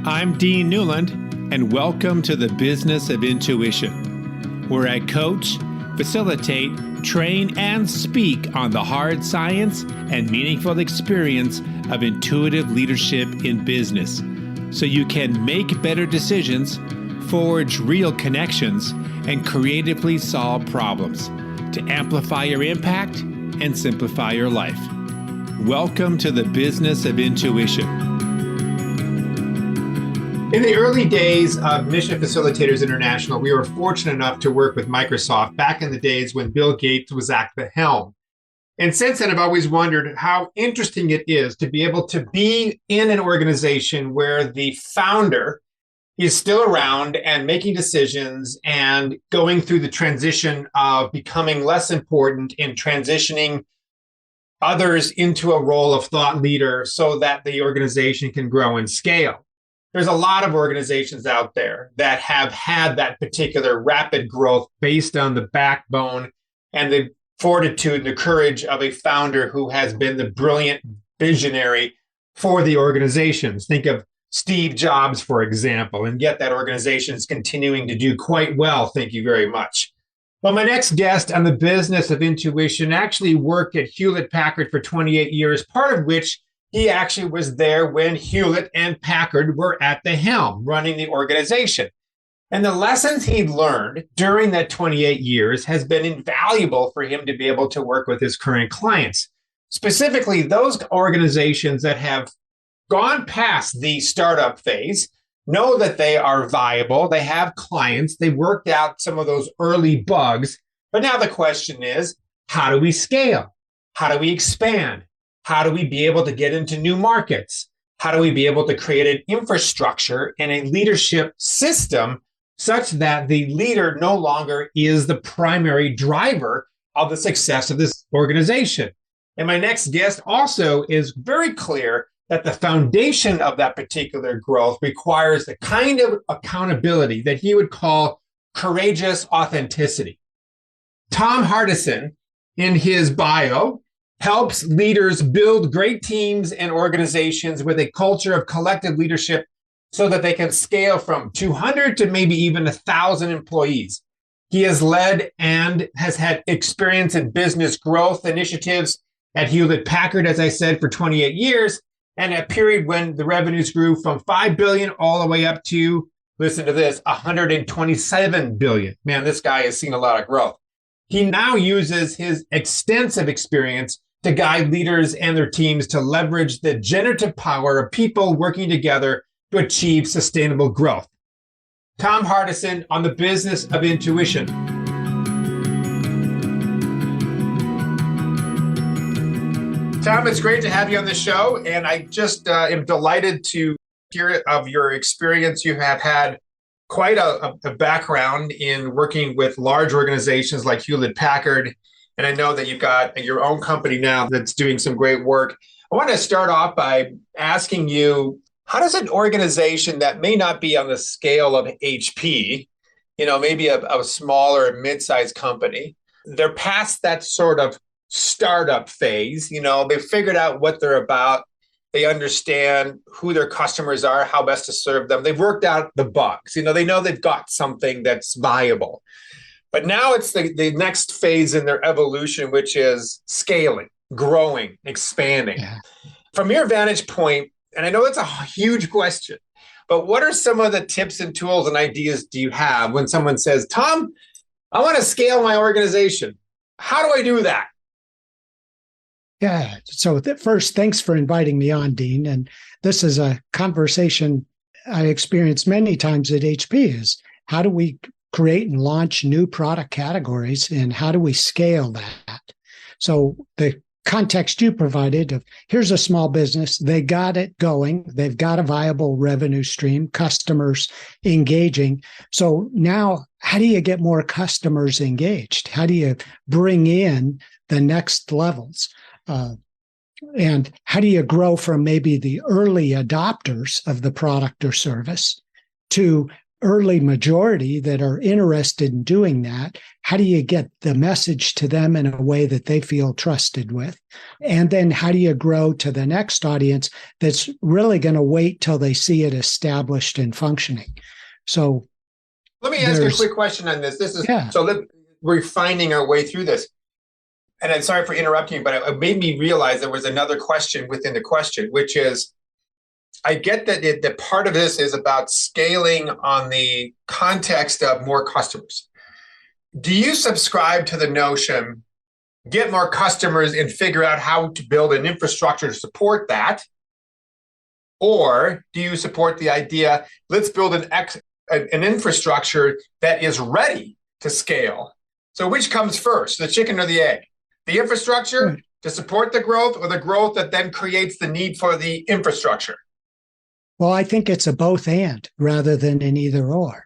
I'm Dean Newlund, and welcome to the Business of Intuition, where I coach, facilitate, train, and speak on the hard science and meaningful experience of intuitive leadership in business, so you can make better decisions, forge real connections, and creatively solve problems to amplify your impact and simplify your life. Welcome to the Business of Intuition. In the early days of Mission Facilitators International, we were fortunate enough to work with Microsoft back in the days when Bill Gates was at the helm. And since then, I've always wondered how interesting it is to be able to be in an organization where the founder is still around and making decisions and going through the transition of becoming less important and transitioning others into a role of thought leader so that the organization can grow and scale. There's a lot of organizations out there that have had that particular rapid growth based on the backbone and the fortitude, the courage of a founder who has been the brilliant visionary for the organizations. Think of Steve Jobs, for example, and yet that organization is continuing to do quite well. Thank you very much. Well, my next guest on the Business of Intuition actually worked at Hewlett-Packard for 28 years, part of which he actually was there when Hewlett and Packard were at the helm running the organization. And the lessons he learned during that 28 years has been invaluable for him to be able to work with his current clients, specifically those organizations that have gone past the startup phase, know that they are viable, they have clients, they worked out some of those early bugs. But now the question is, how do we scale? How do we expand? How do we be able to get into new markets? How do we be able to create an infrastructure and a leadership system such that the leader no longer is the primary driver of the success of this organization? And my next guest also is very clear that the foundation of that particular growth requires the kind of accountability that he would call courageous authenticity. Tom Hardison, in his bio, helps leaders build great teams and organizations with a culture of collective leadership so that they can scale from 200 to maybe even 1,000 employees. He has led and has had experience in business growth initiatives at Hewlett-Packard, as I said, for 28 years, and a period when the revenues grew from $5 billion all the way up to, listen to this, $127 billion. Man, this guy has seen a lot of growth. He now uses his extensive experience to guide leaders and their teams to leverage the generative power of people working together to achieve sustainable growth. Tom Hardison on the Business of Intuition. Tom, it's great to have you on the show, and I just am delighted to hear of your experience. You have had quite a background in working with large organizations like Hewlett-Packard, and I know that you've got your own company now that's doing some great work. I want to start off by asking you, how does an organization that may not be on the scale of HP, maybe a smaller mid-sized company, they're past that sort of startup phase, they've figured out what they're about, they understand who their customers are, how best to serve them, they've worked out the bugs, they know they've got something that's viable. But now it's the next phase in their evolution, which is scaling, growing, expanding. Yeah. From your vantage point, and I know it's a huge question, but what are some of the tips and tools and ideas do you have when someone says, Tom, I want to scale my organization. How do I do that? Yeah. So first, thanks for inviting me on, Dean. And this is a conversation I experienced many times at HP is how do we create and launch new product categories and how do we scale that? So the context you provided of here's a small business, they got it going, they've got a viable revenue stream, customers engaging. So now how do you get more customers engaged? How do you bring in the next levels? And how do you grow from maybe the early adopters of the product or service to early majority that are interested in doing that, how do you get the message to them in a way that they feel trusted with? And then how do you grow to the next audience that's really going to wait till they see it established and functioning? So let me ask you a quick question on this. We're finding our way through this. And I'm sorry for interrupting you, but it made me realize there was another question within the question, which is, I get that part of this is about scaling on the context of more customers. Do you subscribe to the notion, get more customers and figure out how to build an infrastructure to support that? Or do you support the idea, let's build an infrastructure that is ready to scale? So which comes first, the chicken or the egg? The infrastructure to support the growth, or the growth that then creates the need for the infrastructure? Well, I think it's a both and rather than an either or.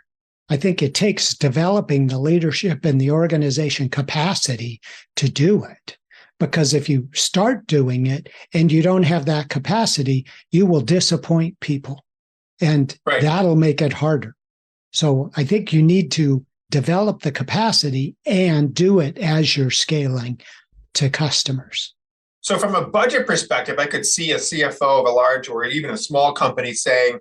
I think it takes developing the leadership and the organization capacity to do it. Because if you start doing it and you don't have that capacity, you will disappoint people. And that'll make it harder. So I think you need to develop the capacity and do it as you're scaling to customers. So from a budget perspective, I could see a CFO of a large or even a small company saying,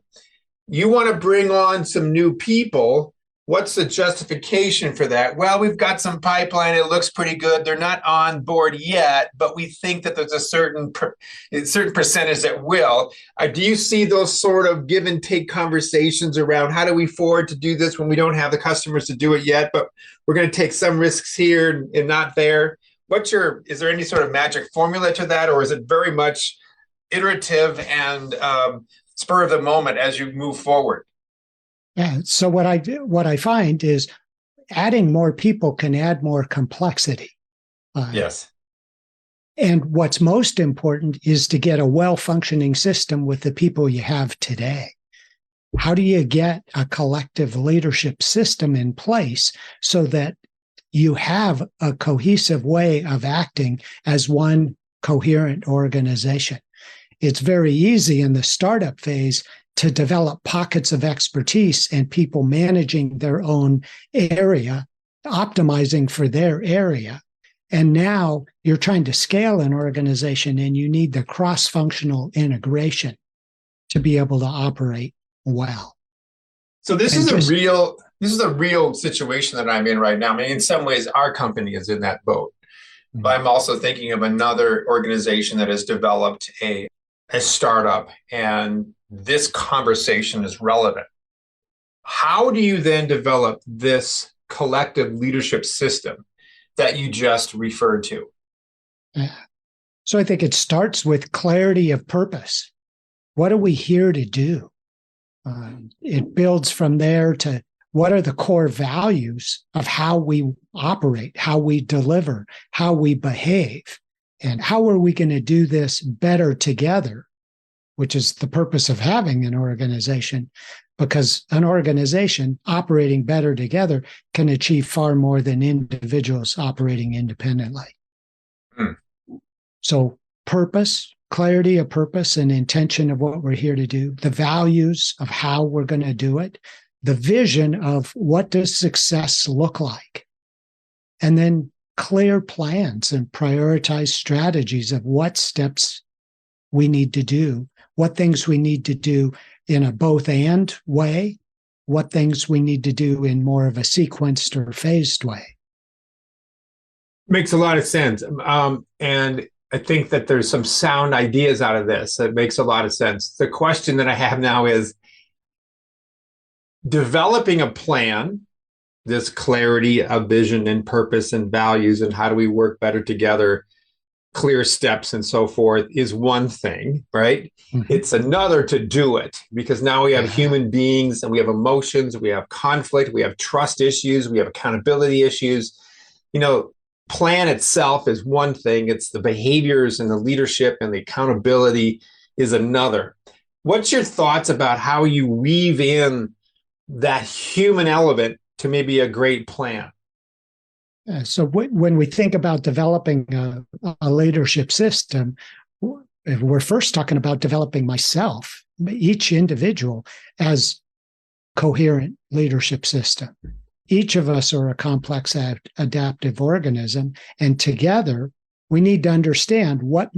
you want to bring on some new people. What's the justification for that? Well, we've got some pipeline. It looks pretty good. They're not on board yet, but we think that there's a certain percentage that will. Do you see those sort of give and take conversations around how do we afford to do this when we don't have the customers to do it yet, but we're going to take some risks here and not there? Is there any sort of magic formula to that, or is it very much iterative and spur of the moment as you move forward? Yeah. So what I find is adding more people can add more complexity. Yes. And what's most important is to get a well-functioning system with the people you have today. How do you get a collective leadership system in place so that you have a cohesive way of acting as one coherent organization? It's very easy in the startup phase to develop pockets of expertise and people managing their own area, optimizing for their area. And now you're trying to scale an organization and you need the cross-functional integration to be able to operate well. So this is a real situation that I'm in right now. I mean, in some ways, our company is in that boat. Mm-hmm. But I'm also thinking of another organization that has developed a startup, and this conversation is relevant. How do you then develop this collective leadership system that you just referred to? So I think it starts with clarity of purpose. What are we here to do? It builds from there to what are the core values of how we operate, how we deliver, how we behave, and how are we going to do this better together, which is the purpose of having an organization, because an organization operating better together can achieve far more than individuals operating independently. So purpose, clarity of purpose and intention of what we're here to do, the values of how we're going to do it, the vision of what does success look like, and then clear plans and prioritized strategies of what steps we need to do, what things we need to do in a both and way, what things we need to do in more of a sequenced or phased way. Makes a lot of sense. And I think that there's some sound ideas out of this. That makes a lot of sense. The question that I have now is developing a plan, this clarity of vision and purpose and values and how do we work better together, clear steps and so forth is one thing, right? Mm-hmm. It's another to do it, because now we have human beings and we have emotions, we have conflict, we have trust issues, we have accountability issues. Plan itself is one thing. It's the behaviors and the leadership and the accountability is another. What's your thoughts about how you weave in that human element to maybe a great plan? So when we think about developing a leadership system, we're first talking about developing myself, each individual, as coherent leadership system. Each of us are a complex adaptive organism, and together we need to understand what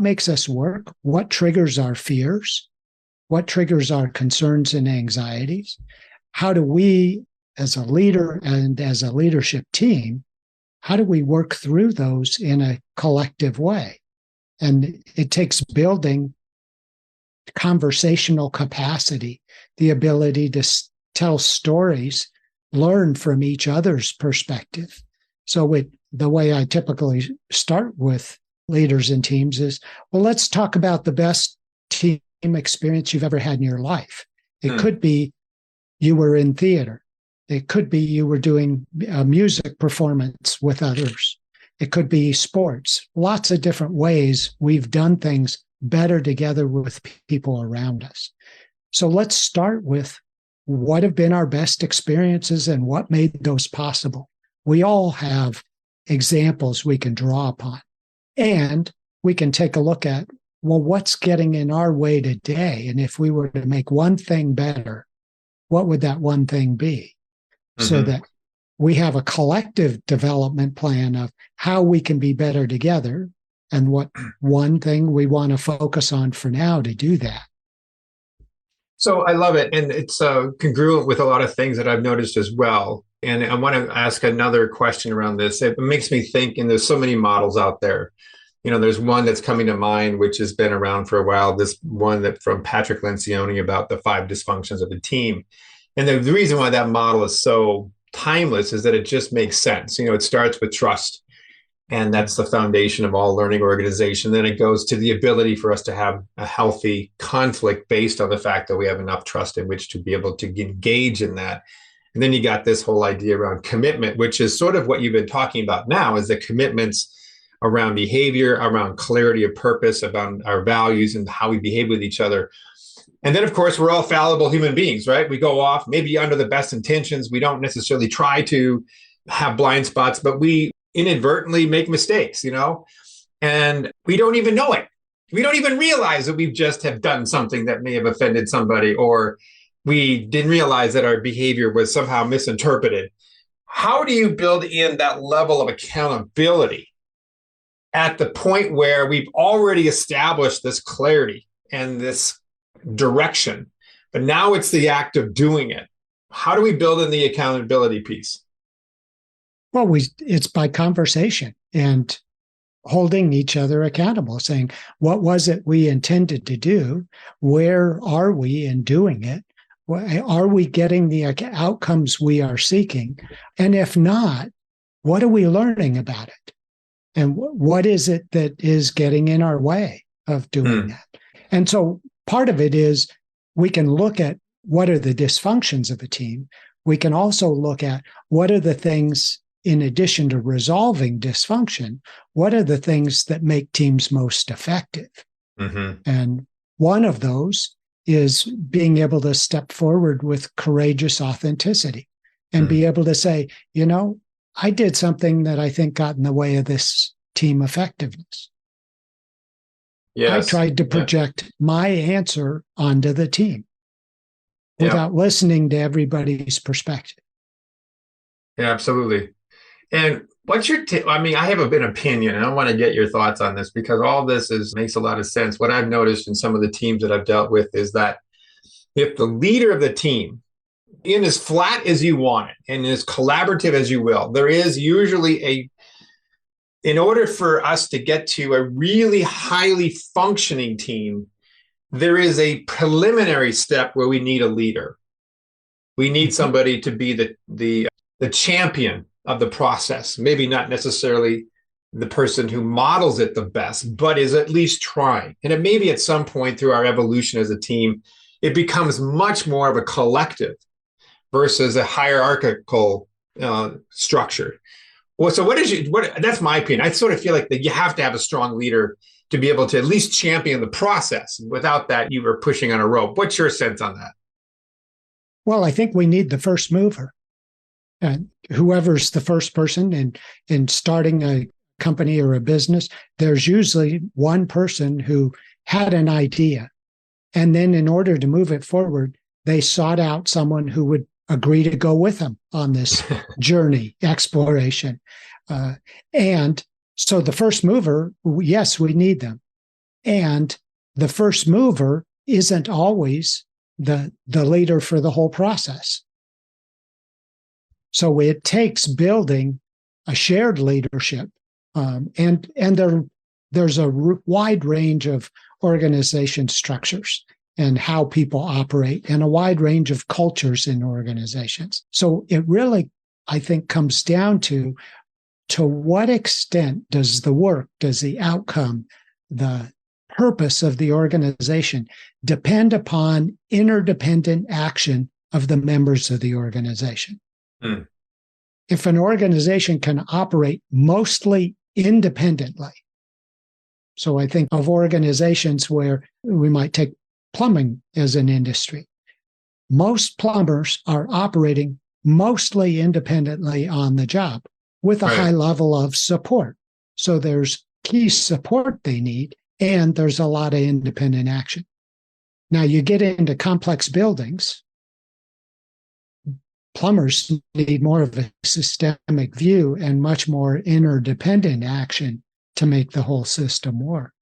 makes us work, what triggers our fears, what triggers our concerns and anxieties. How do we, as a leader and as a leadership team, how do we work through those in a collective way? And it takes building conversational capacity, the ability to tell stories, learn from each other's perspective. So the way I typically start with leaders and teams is, well, let's talk about the best team experience you've ever had in your life. It could be you were in theater. It could be you were doing a music performance with others. It could be sports. Lots of different ways we've done things better together with people around us. So let's start with what have been our best experiences and what made those possible. We all have examples we can draw upon. And we can take a look at, well, what's getting in our way today? And if we were to make one thing better, what would that one thing be? So that we have a collective development plan of how we can be better together and what one thing we want to focus on for now to do that. So I love it. And it's congruent with a lot of things that I've noticed as well. And I want to ask another question around this. It makes me think, and there's so many models out there. There's one that's coming to mind, which has been around for a while. This one that from Patrick Lencioni about the 5 dysfunctions of a team. And the reason why that model is so timeless is that it just makes sense. It starts with trust. And that's the foundation of all learning organization. Then it goes to the ability for us to have a healthy conflict based on the fact that we have enough trust in which to be able to engage in that. And then you got this whole idea around commitment, which is sort of what you've been talking about now, is the commitments around behavior, around clarity of purpose, about our values and how we behave with each other. And then, of course, we're all fallible human beings, right? We go off maybe under the best intentions. We don't necessarily try to have blind spots, but we inadvertently make mistakes, and we don't even know it. We don't even realize that we just have done something that may have offended somebody, or we didn't realize that our behavior was somehow misinterpreted. How do you build in that level of accountability at the point where we've already established this clarity and this direction, but now it's the act of doing it? How do we build in the accountability piece? Well, it's by conversation and holding each other accountable, saying, what was it we intended to do? Where are we in doing it? Are we getting the outcomes we are seeking? And if not, what are we learning about it? And what is it that is getting in our way of doing that? And so part of it is we can look at what are the dysfunctions of a team. We can also look at what are the things, in addition to resolving dysfunction, what are the things that make teams most effective? And one of those is being able to step forward with courageous authenticity and be able to say, I did something that I think got in the way of this team effectiveness. Yes. I tried to project my answer onto the team without listening to everybody's perspective. Yeah, absolutely. And what's your I have an opinion, and I want to get your thoughts on this, because all this makes a lot of sense. What I've noticed in some of the teams that I've dealt with is that if the leader of the team, in as flat as you want it and as collaborative as you will, there is usually in order for us to get to a really highly functioning team, there is a preliminary step where we need a leader. We need somebody to be the champion of the process, maybe not necessarily the person who models it the best, but is at least trying. And it may be at some point through our evolution as a team, it becomes much more of a collective versus a hierarchical structure. Well, so that's my opinion. I sort of feel like that you have to have a strong leader to be able to at least champion the process. Without that, you were pushing on a rope. What's your sense on that? Well, I think we need the first mover. And whoever's the first person in starting a company or a business, there's usually one person who had an idea. And then in order to move it forward, they sought out someone who would agree to go with them on this journey, exploration. And so the first mover, yes, we need them. And the first mover isn't always the leader for the whole process. So it takes building a shared leadership. And there's a wide range of organization structures and how people operate, and a wide range of cultures in organizations. So it really, I think, comes down to what extent does the work, does the outcome, the purpose of the organization depend upon interdependent action of the members of the organization? Mm. If an organization can operate mostly independently, so I think of organizations where we might take plumbing as an industry. Most plumbers are operating mostly independently on the job with a high level of support. So there's key support they need, and there's a lot of independent action. Now you get into complex buildings, plumbers need more of a systemic view and much more interdependent action to make the whole system work.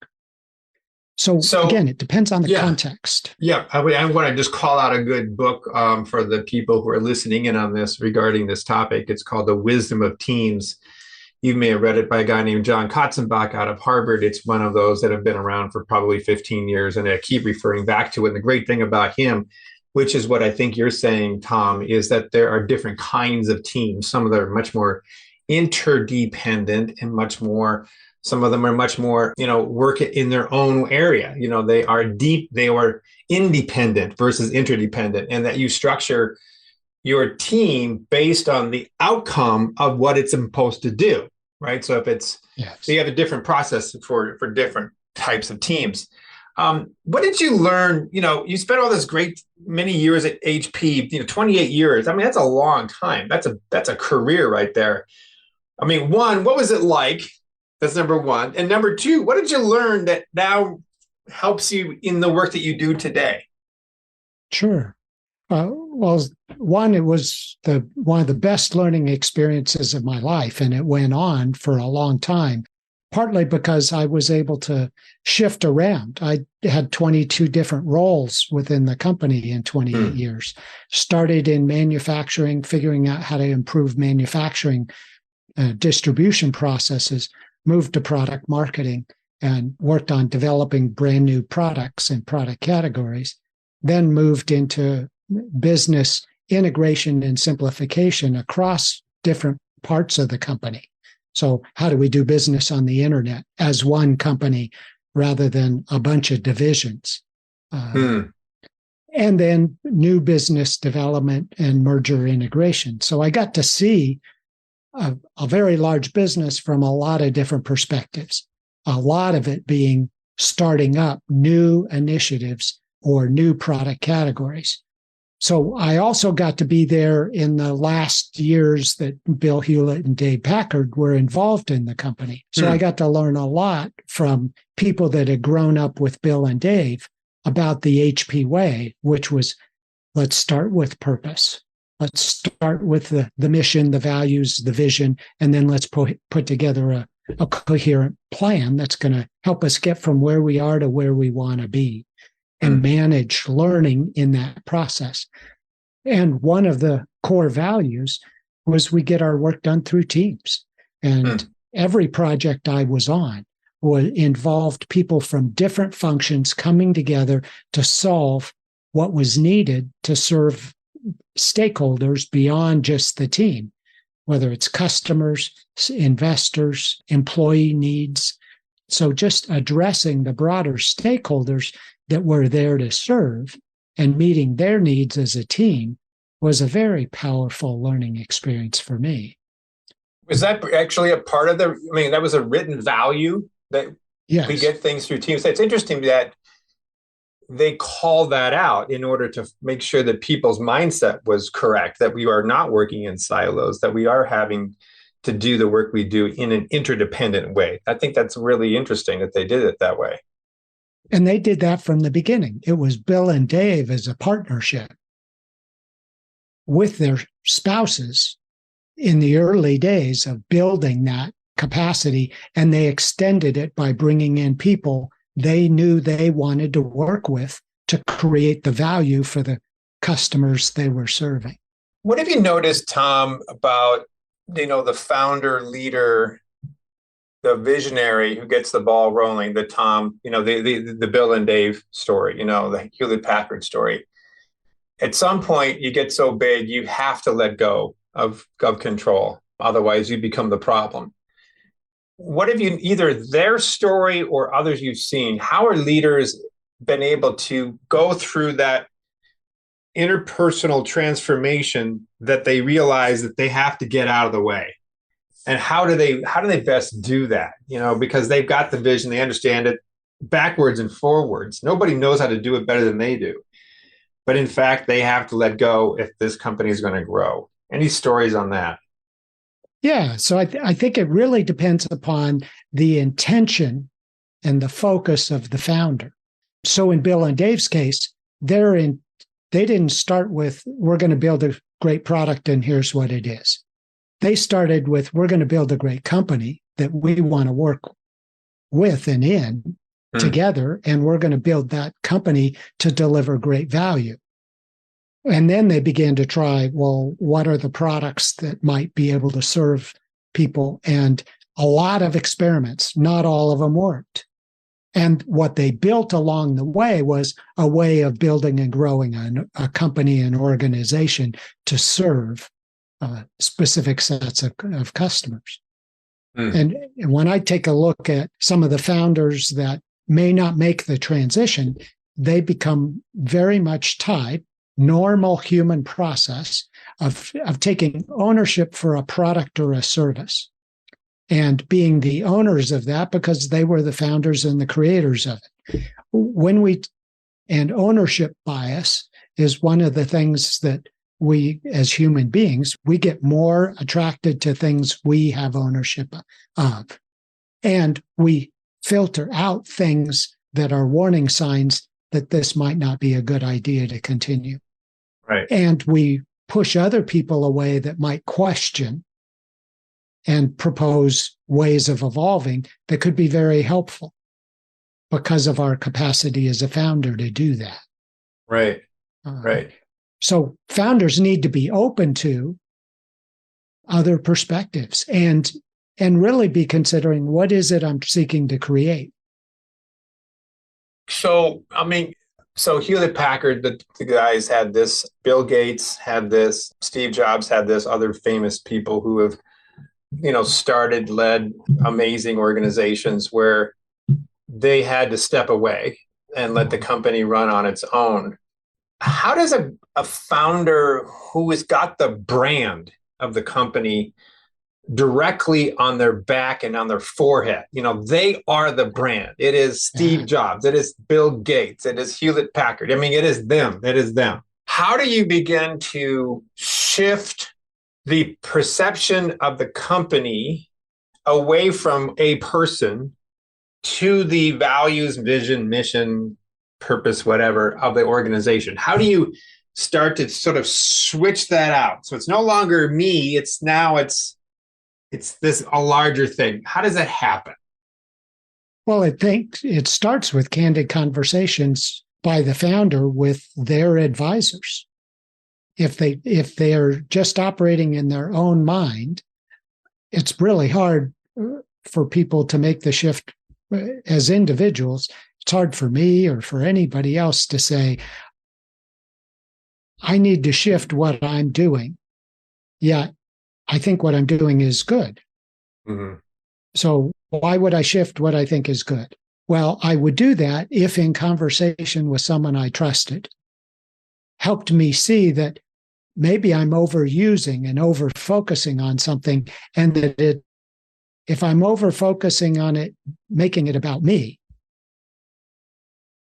So again, it depends on the context. Yeah, I want to just call out a good book for the people who are listening in on this regarding this topic. It's called The Wisdom of Teams. You may have read it by a guy named John Katzenbach out of Harvard. It's one of those that have been around for probably 15 years, and I keep referring back to it. And the great thing about him, which is what I think you're saying, Tom, is that there are different kinds of teams. Some of them are much more interdependent and some of them are much more, work in their own area. They are independent versus interdependent, and that you structure your team based on the outcome of what it's supposed to do, right? So so you have a different process for different types of teams. What did you learn? You spent all this many years at HP, 28 years. I mean, that's a long time. That's a career right there. I mean, one, what was it like? That's number one. And number two, what did you learn that now helps you in the work that you do today? Sure. Well, one, it was one of the best learning experiences of my life, and it went on for a long time, partly because I was able to shift around. I had 22 different roles within the company in 28 years. Started in manufacturing, figuring out how to improve manufacturing distribution processes, moved to product marketing, and worked on developing brand new products and product categories, then moved into business integration and simplification across different parts of the company. So how do we do business on the internet as one company rather than a bunch of divisions? And then new business development and merger integration. So I got to see a very large business from a lot of different perspectives, a lot of it being starting up new initiatives or new product categories. So I also got to be there in the last years that Bill Hewlett and Dave Packard were involved in the company. So I got to learn a lot from people that had grown up with Bill and Dave about the HP way, which was, let's start with purpose. Let's start with the mission, the values, the vision, and then let's put together a coherent plan that's going to help us get from where we are to where we want to be and manage learning in that process. And one of the core values was we get our work done through teams. And every project I was on involved people from different functions coming together to solve what was needed to serve stakeholders beyond just the team, whether it's customers, investors, employee needs. So just addressing the broader stakeholders that we're there to serve and meeting their needs as a team was a very powerful learning experience for me. Was that actually a part of that was a written value that we get things through teams? It's interesting that they call that out in order to make sure that people's mindset was correct, that we are not working in silos, that we are having to do the work we do in an interdependent way. I think that's really interesting that they did it that way. And they did that from the beginning. It was Bill and Dave as a partnership. with their spouses in the early days of building that capacity, and they extended it by bringing in people they knew they wanted to work with to create the value for the customers they were serving. What have you noticed, Tom, about, the founder, leader, the visionary who gets the ball rolling, the Tom, the Bill and Dave story, the Hewlett-Packard story? At some point, you get so big, you have to let go of control. Otherwise, you become the problem. What have you, either their story or others you've seen, how are leaders been able to go through that interpersonal transformation that they realize that they have to get out of the way? And how do they best do that? Because they've got the vision, they understand it backwards and forwards. Nobody knows how to do it better than they do. But in fact, they have to let go if this company is going to grow. Any stories on that? Yeah, so I think it really depends upon the intention and the focus of the founder. So in Bill and Dave's case, they didn't start with, we're going to build a great product and here's what it is. They started with, we're going to build a great company that we want to work with and in together, and we're going to build that company to deliver great value. And then they began to try, well, what are the products that might be able to serve people? And a lot of experiments, not all of them worked. And what they built along the way was a way of building and growing a company and organization to serve specific sets of customers. And when I take a look at some of the founders that may not make the transition, they become very much tied, normal human process of taking ownership for a product or a service and being the owners of that because they were the founders and the creators of it. And ownership bias is one of the things that we, as human beings, we get more attracted to things we have ownership of. And we filter out things that are warning signs that this might not be a good idea to continue. Right. And we push other people away that might question and propose ways of evolving that could be very helpful because of our capacity as a founder to do that. Right. Right. So founders need to be open to other perspectives and really be considering, what is it I'm seeking to create? So Hewlett-Packard, the guys had this, Bill Gates had this, Steve Jobs had this, other famous people who have, started, led amazing organizations where they had to step away and let the company run on its own. How does a founder who has got the brand of the company directly on their back and on their forehead, they are the brand. It is Steve Jobs. It is Bill Gates. It is Hewlett-Packard. It is them. It is them. How do you begin to shift the perception of the company away from a person to the values, vision, mission, purpose, whatever, of the organization? How do you start to sort of switch that out? So it's no longer me, it's this a larger thing. How does that happen? Well, I think it starts with candid conversations by the founder with their advisors. If they are just operating in their own mind, it's really hard for people to make the shift as individuals. It's hard for me or for anybody else to say, I need to shift what I'm doing. Yeah, I think what I'm doing is good. Mm-hmm. So why would I shift what I think is good? Well, I would do that if in conversation with someone I trusted helped me see that maybe I'm overusing and over-focusing on something, and that if I'm over-focusing on it, making it about me,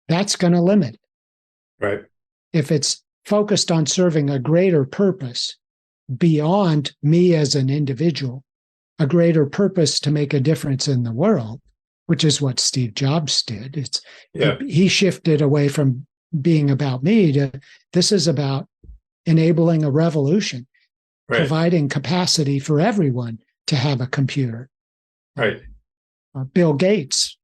that's going to limit it. Right. If it's focused on serving a greater purpose beyond me as an individual, a greater purpose to make a difference in the world, which is what Steve Jobs did. He shifted away from being about me to, this is about enabling a revolution, Right. providing capacity for everyone to have a computer. Right. Bill Gates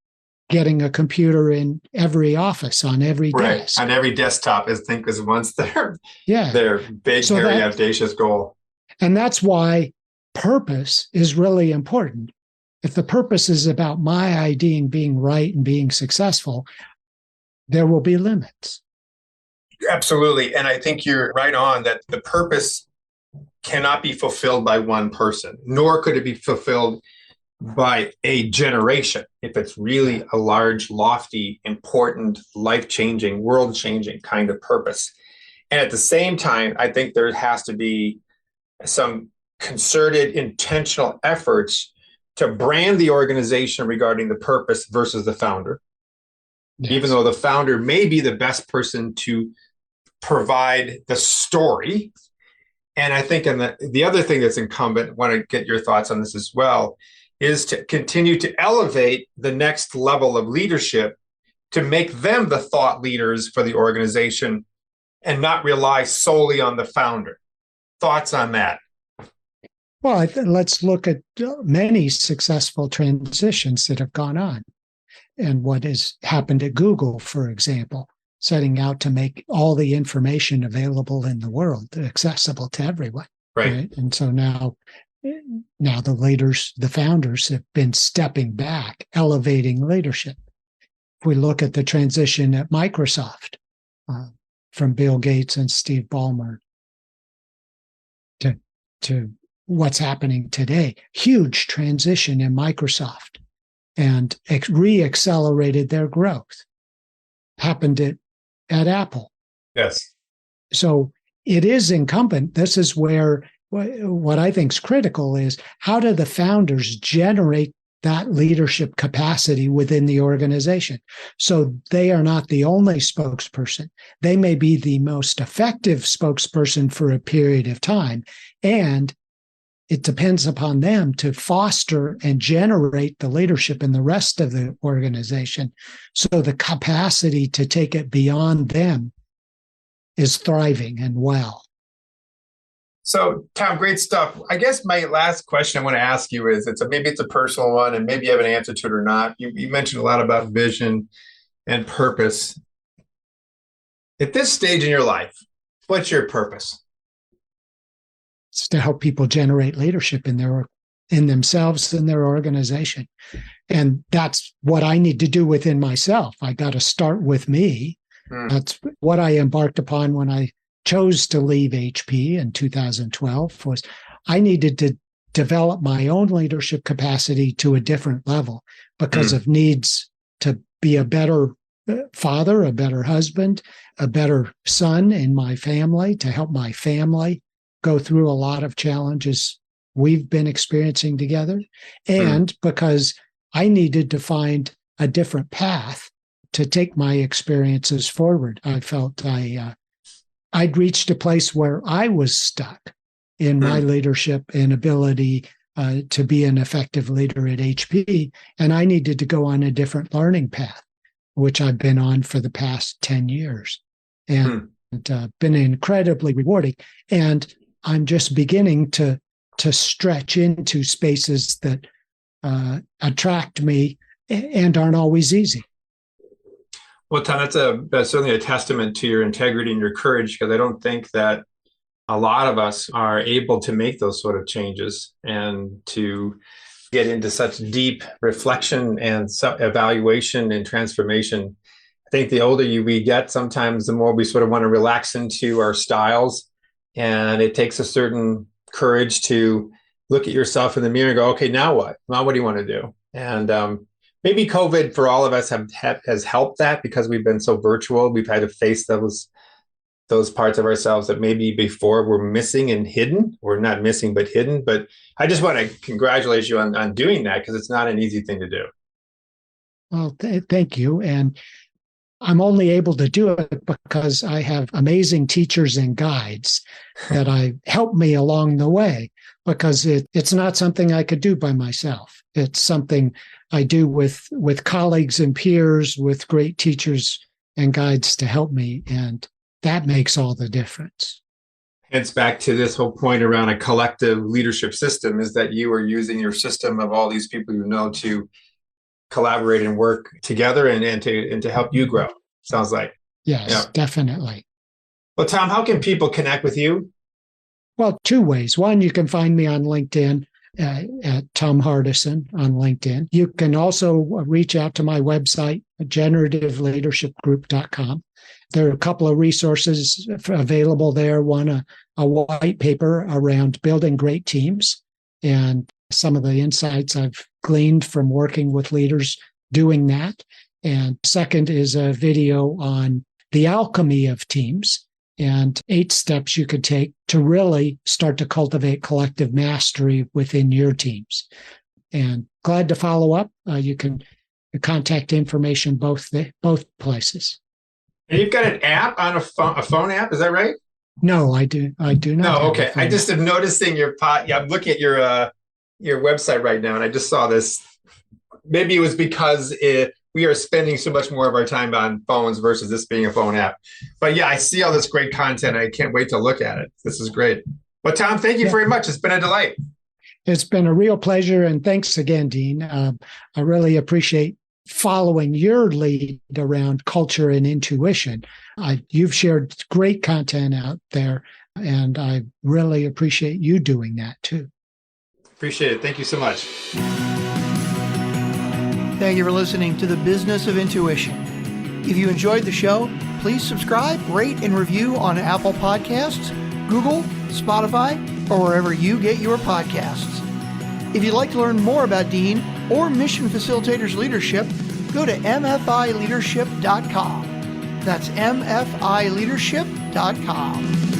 getting a computer in every office, on every desk. On every desktop, I think, is once their big, So hairy, audacious goal. And that's why purpose is really important. If the purpose is about my idea and being right and being successful, there will be limits. Absolutely. And I think you're right on that the purpose cannot be fulfilled by one person, nor could it be fulfilled by a generation if it's really a large, lofty, important, life-changing, world-changing kind of purpose. And at the same time, I think there has to be some concerted, intentional efforts to brand the organization regarding the purpose versus the founder. Yes. Even though the founder may be the best person to provide the story. And I think the other thing that's incumbent, I want to get your thoughts on this as well, is to continue to elevate the next level of leadership to make them the thought leaders for the organization and not rely solely on the founder. Thoughts on that? Well, let's look at many successful transitions that have gone on and what has happened at Google, for example, setting out to make all the information available in the world accessible to everyone. Right? And so now the leaders, the founders have been stepping back, elevating leadership. If we look at the transition at Microsoft from Bill Gates and Steve Ballmer to what's happening today, huge transition in Microsoft and re-accelerated their growth. Happened at Apple. Yes. So it is incumbent. This is where what I think is critical is how do the founders generate that leadership capacity within the organization? So they are not the only spokesperson. They may be the most effective spokesperson for a period of time. And it depends upon them to foster and generate the leadership in the rest of the organization. So the capacity to take it beyond them is thriving and well. So, Tom, great stuff. I guess my last question I want to ask you is, maybe it's a personal one, and maybe you have an answer to it or not. You mentioned a lot about vision and purpose. At this stage in your life, what's your purpose? It's to help people generate leadership in themselves and their organization. And that's what I need to do within myself. I got to start with me. That's what I embarked upon when I chose to leave HP in 2012 was I needed to develop my own leadership capacity to a different level because of needs to be a better father, a better husband, a better son in my family, to help my family go through a lot of challenges we've been experiencing together. And because I needed to find a different path to take my experiences forward. I felt I'd reached a place where I was stuck in my leadership and ability to be an effective leader at HP. And I needed to go on a different learning path, which I've been on for the past 10 years and been incredibly rewarding. And I'm just beginning to stretch into spaces that attract me and aren't always easy. Well, Tom, that's certainly a testament to your integrity and your courage, because I don't think that a lot of us are able to make those sort of changes and to get into such deep reflection and evaluation and transformation. I think the older we get, sometimes the more we sort of want to relax into our styles. And it takes a certain courage to look at yourself in the mirror and go, okay, now what? Now what do you want to do? And maybe COVID for all of us has helped that, because we've been so virtual. We've had to face those parts of ourselves that maybe before were missing and hidden, or not missing, but hidden. But I just want to congratulate you on doing that, because it's not an easy thing to do. Well, thank you. And I'm only able to do it because I have amazing teachers and guides that help me along the way, because it's not something I could do by myself. It's something I do with colleagues and peers, with great teachers and guides to help me. And that makes all the difference. It's back to this whole point around a collective leadership system, is that you are using your system of all these people you know to collaborate and work together and to help you grow. Sounds like. Yes, Yeah. definitely. Well, Tom, how can people connect with you? Well, two ways. One, you can find me on LinkedIn at Tom Hardison on LinkedIn. You can also reach out to my website, generativeleadershipgroup.com. There are a couple of resources available there. One, a white paper around building great teams and some of the insights I've gleaned from working with leaders doing that. And second is a video on the alchemy of teams and 8 steps you could take to really start to cultivate collective mastery within your teams. And glad to follow up. You can contact information both places. And you've got an app on a phone app, is that right? No, I do not. No, okay. I just am noticing your Yeah, I'm looking at your website right now, and I just saw this. Maybe it was because we are spending so much more of our time on phones versus this being a phone app. But yeah, I see all this great content. I can't wait to look at it. This is great. Well, Tom, thank you very much. It's been a delight. It's been a real pleasure. And thanks again, Dean. I really appreciate following your lead around culture and intuition. You've shared great content out there, and I really appreciate you doing that too. Appreciate it. Thank you so much. Thank you for listening to The Business of Intuition. If you enjoyed the show, please subscribe, rate, and review on Apple Podcasts, Google, Spotify, or wherever you get your podcasts. If you'd like to learn more about Dean or Mission Facilitators Leadership, go to mfileadership.com. That's mfileadership.com.